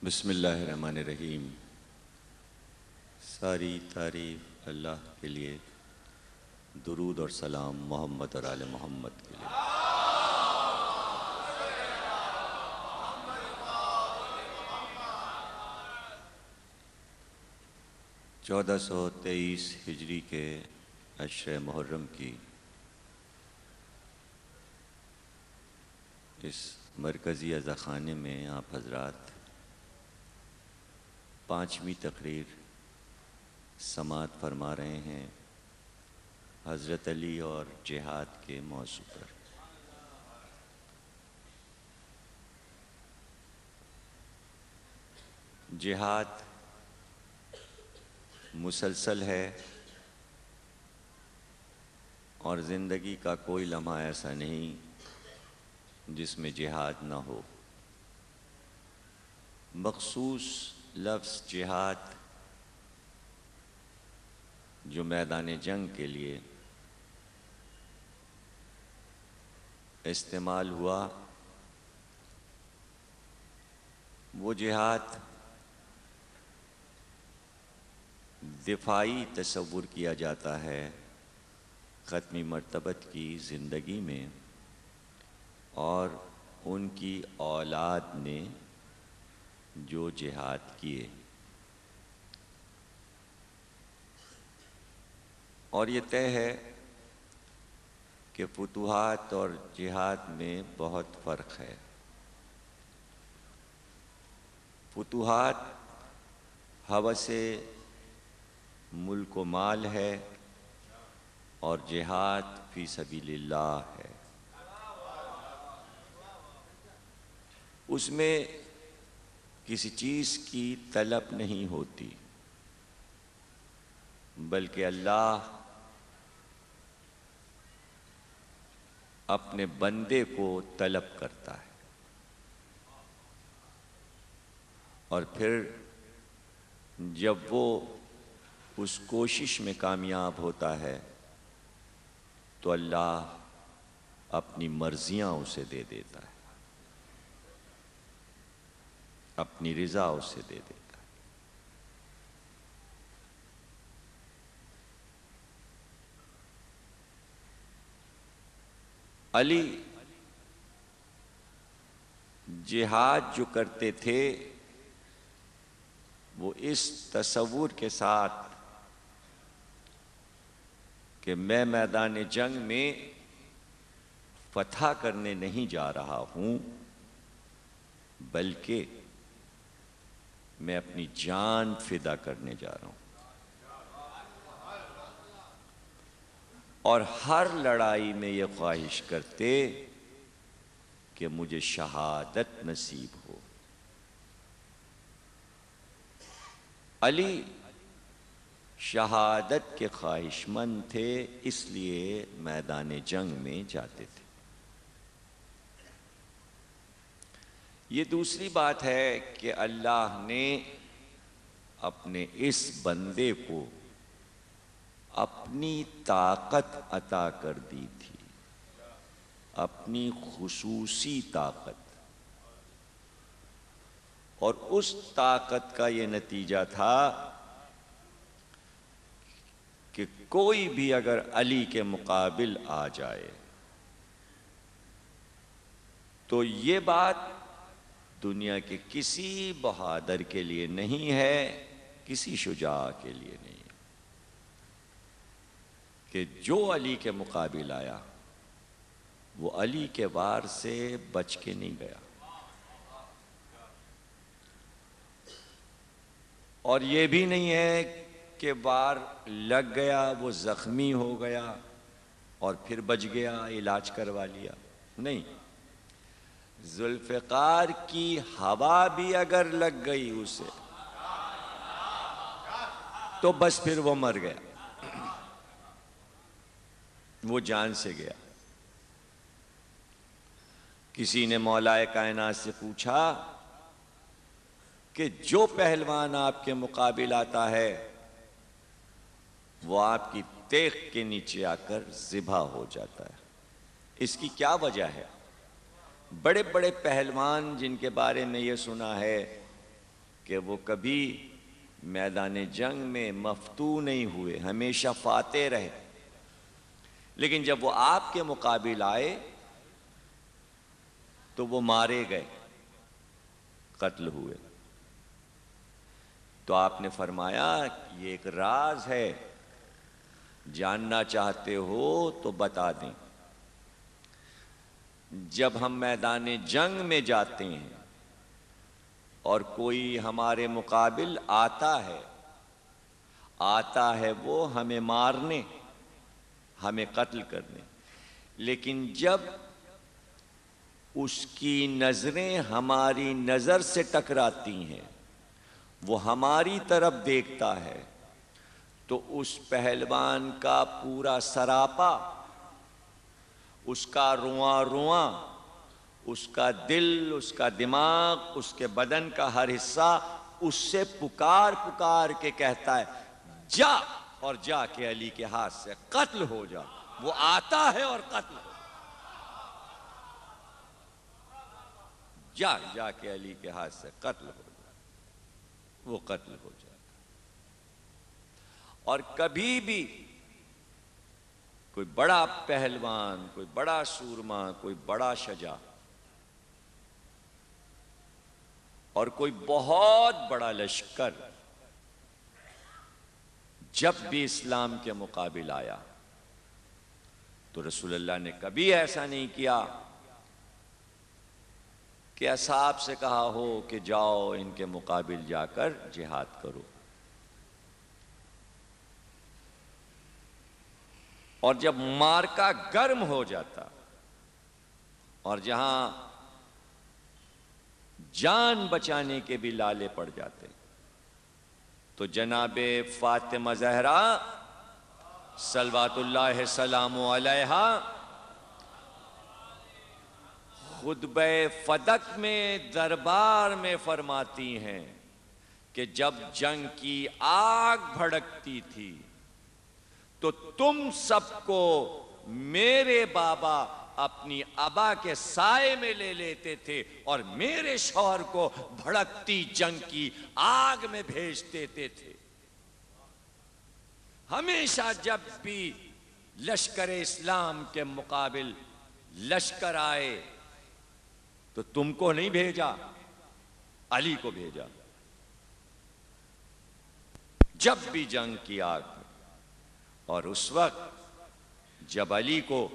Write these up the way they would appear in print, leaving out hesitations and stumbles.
بسم اللہ الرحمن الرحیم۔ ساری تعریف اللہ کے لیے، درود اور سلام محمد اور آل محمد کے لیے۔ 1423 ہجری کے عشر محرم کی اس مرکزی عزاخانے میں آپ حضرات 5ویں تقریر سماعت فرما رہے ہیں حضرت علی اور جہاد کے موضوع پر۔ جہاد مسلسل ہے اور زندگی کا کوئی لمحہ ایسا نہیں جس میں جہاد نہ ہو۔ مخصوص لفظ جہاد جو میدان جنگ کے لیے استعمال ہوا، وہ جہاد دفاعی تصور کیا جاتا ہے ختمی مرتبت کی زندگی میں، اور ان کی اولاد نے جو جہاد کیے، اور یہ طے ہے کہ فتوحات اور جہاد میں بہت فرق ہے۔ فتوحات ہوس ملک و مال ہے اور جہاد فی سبیل اللہ ہے۔ اس میں کسی چیز کی طلب نہیں ہوتی، بلکہ اللہ اپنے بندے کو طلب کرتا ہے، اور پھر جب وہ اس کوشش میں کامیاب ہوتا ہے تو اللہ اپنی مرضیاں اسے دے دیتا ہے، اپنی رضا اسے دے دیتا ہے۔ علی جہاد جو کرتے تھے وہ اس تصور کے ساتھ کہ میں میدان جنگ میں فتح کرنے نہیں جا رہا ہوں، بلکہ میں اپنی جان فدا کرنے جا رہا ہوں، اور ہر لڑائی میں یہ خواہش کرتے کہ مجھے شہادت نصیب ہو۔ علی شہادت کے خواہش مند تھے، اس لیے میدان جنگ میں جاتے تھے۔ یہ دوسری بات ہے کہ اللہ نے اپنے اس بندے کو اپنی طاقت عطا کر دی تھی، اپنی خصوصی طاقت، اور اس طاقت کا یہ نتیجہ تھا کہ کوئی بھی اگر علی کے مقابل آ جائے تو یہ بات دنیا کے کسی بہادر کے لیے نہیں ہے، کسی شجاع کے لیے نہیں ہے، کہ جو علی کے مقابل آیا وہ علی کے وار سے بچ کے نہیں گیا، اور یہ بھی نہیں ہے کہ وار لگ گیا وہ زخمی ہو گیا اور پھر بچ گیا، علاج کروا لیا، نہیں، ذوالفقار کی ہوا بھی اگر لگ گئی اسے تو بس پھر وہ مر گیا، وہ جان سے گیا۔ کسی نے مولا کائنات سے پوچھا کہ جو پہلوان آپ کے مقابل آتا ہے وہ آپ کی تیغ کے نیچے آ کر ذبح ہو جاتا ہے، اس کی کیا وجہ ہے؟ بڑے بڑے پہلوان جن کے بارے میں یہ سنا ہے کہ وہ کبھی میدان جنگ میں مفتون نہیں ہوئے، ہمیشہ فاتح رہے، لیکن جب وہ آپ کے مقابل آئے تو وہ مارے گئے، قتل ہوئے۔ تو آپ نے فرمایا یہ ایک راز ہے، جاننا چاہتے ہو تو بتا دیں۔ جب ہم میدان جنگ میں جاتے ہیں اور کوئی ہمارے مقابل آتا ہے وہ ہمیں مارنے، ہمیں قتل کرنے، لیکن جب اس کی نظریں ہماری نظر سے ٹکراتی ہیں، وہ ہماری طرف دیکھتا ہے، تو اس پہلوان کا پورا سراپا، اس کا رواں رواں، اس کا دل، اس کا دماغ، اس کے بدن کا ہر حصہ اس سے پکار پکار کے کہتا ہے جا، اور جا کے علی کے ہاتھ سے قتل ہو جا۔ وہ آتا ہے اور قتل ہو جا، جا کے علی کے ہاتھ سے قتل ہو جا، وہ قتل ہو جاتا۔ اور کبھی بھی کوئی بڑا پہلوان، کوئی بڑا سورما، کوئی بڑا شجاع اور کوئی بہت بڑا لشکر جب بھی اسلام کے مقابل آیا تو رسول اللہ نے کبھی ایسا نہیں کیا کہ اصحاب سے کہا ہو کہ جاؤ ان کے مقابل جا کر جہاد کرو۔ اور جب مارکا گرم ہو جاتا اور جہاں جان بچانے کے بھی لالے پڑ جاتے تو جناب فاطمہ زہرا صلوات اللہ سلام علیہا خطبہ فدق میں دربار میں فرماتی ہیں کہ جب جنگ کی آگ بھڑکتی تھی تو تم سب کو میرے بابا اپنی ابا کے سائے میں لے لیتے تھے اور میرے شوہر کو بھڑکتی جنگ کی آگ میں بھیج دیتے تھے۔ ہمیشہ جب بھی لشکر اسلام کے مقابل لشکر آئے تو تم کو نہیں بھیجا، علی کو بھیجا۔ جب بھی جنگ کی آگ میں، اور اس وقت جب علی کو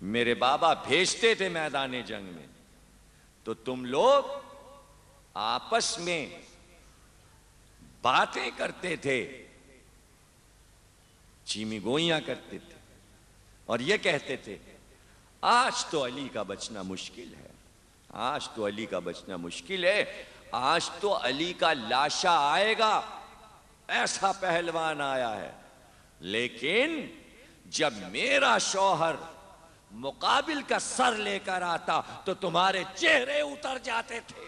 میرے بابا بھیجتے تھے میدان جنگ میں تو تم لوگ آپس میں باتیں کرتے تھے، چیمی گوئیاں کرتے تھے اور یہ کہتے تھے آج تو علی کا بچنا مشکل ہے، آج تو علی کا بچنا مشکل ہے، آج تو علی کا لاشا آئے گا، ایسا پہلوان آیا ہے۔ لیکن جب میرا شوہر مقابل کا سر لے کر آتا تو تمہارے چہرے اتر جاتے تھے۔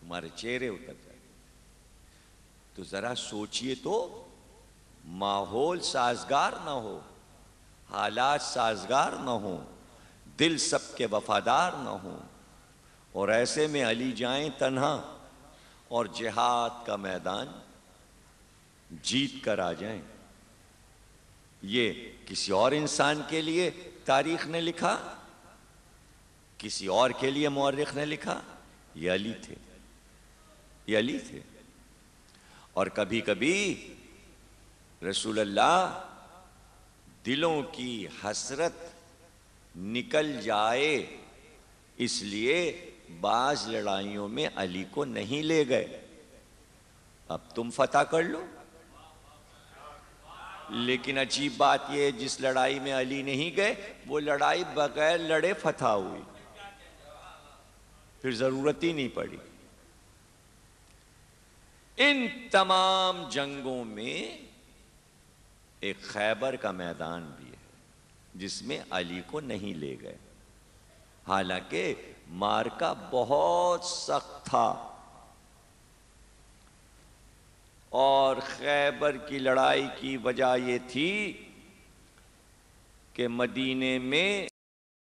تمہارے چہرے اتر جاتے۔ تو ذرا سوچئے تو، ماحول سازگار نہ ہو، حالات سازگار نہ ہوں، دل سب کے وفادار نہ ہوں، اور ایسے میں علی جائیں تنہا اور جہاد کا میدان جیت کر آ جائیں۔ یہ کسی اور انسان کے لیے تاریخ نے لکھا، کسی اور کے لیے مورخ نے لکھا، یہ علی تھے، یہ علی تھے۔ اور کبھی کبھی رسول اللہ دلوں کی حسرت نکل جائے اس لیے بعض لڑائیوں میں علی کو نہیں لے گئے، اب تم فتح کر لو۔ لیکن عجیب بات یہ، جس لڑائی میں علی نہیں گئے وہ لڑائی بغیر لڑے فتح ہوئی، پھر ضرورت ہی نہیں پڑی۔ ان تمام جنگوں میں ایک خیبر کا میدان بھی ہے جس میں علی کو نہیں لے گئے، حالانکہ مارکا بہت سخت تھا، اور خیبر کی لڑائی کی وجہ یہ تھی کہ مدینے میں